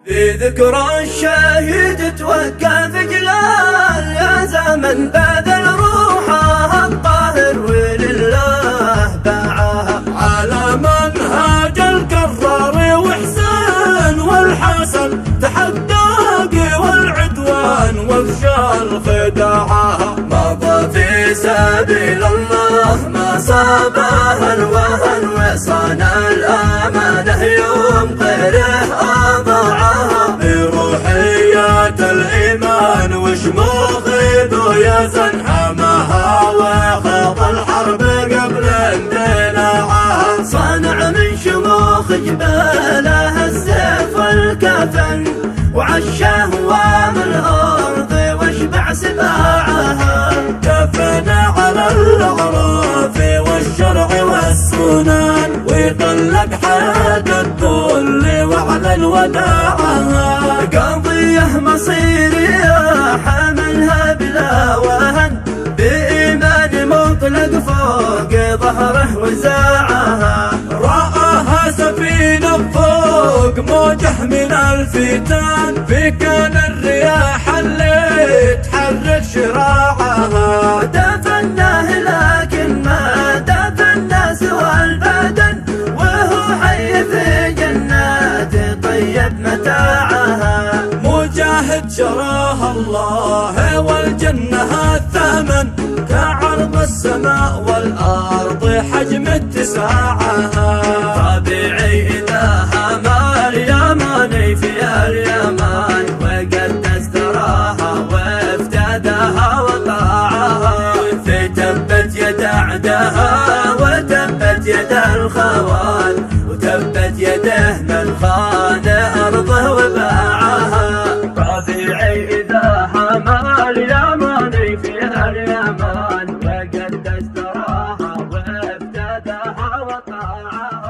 بذكرى الشهيد توقف جلال يا زمن بذل روحه الطاهر ولله باعها على منهج الكرار وحسين والحسن تحقق والعدوان وفشل خداعها مضى في سبيل الله ما صابه الوهن وصان الأمانة يوم غيره أضاعها بروحية الإيمان وشموخ ذو يزن حماها وخاض الحرب قبل اندلاعها صنع من شموخ جباله السيف والكفن وعشاه وام الأرض واشبع سباعها دفن على الأعراف والشرع والسنن ويطلق حد الذل وعلى الوداعها قضية مصيرية حملها بلا وهن بإيمان مطلق فوق ظهره وزاعها رآها سفينة فوق موجه من الفتن في كان الرياح اللي تحرك شراعها دفناه لكن ما دفنا سوى البدن وهو حي في جنات طيب متاعها مجاهد شراها الله والجنة الثمن كعرض السماء والأرض حجم اتساعها طبيعي إذا هما اليماني في اليمن وقد استراها وافتداها وطاعها فتبت يد أعداها وتبت يد الخوان وتبت يده من خان أرضه وباعها طبيعي إذا هما اليماني في اليمن وقد استراها وافتداها وطاعها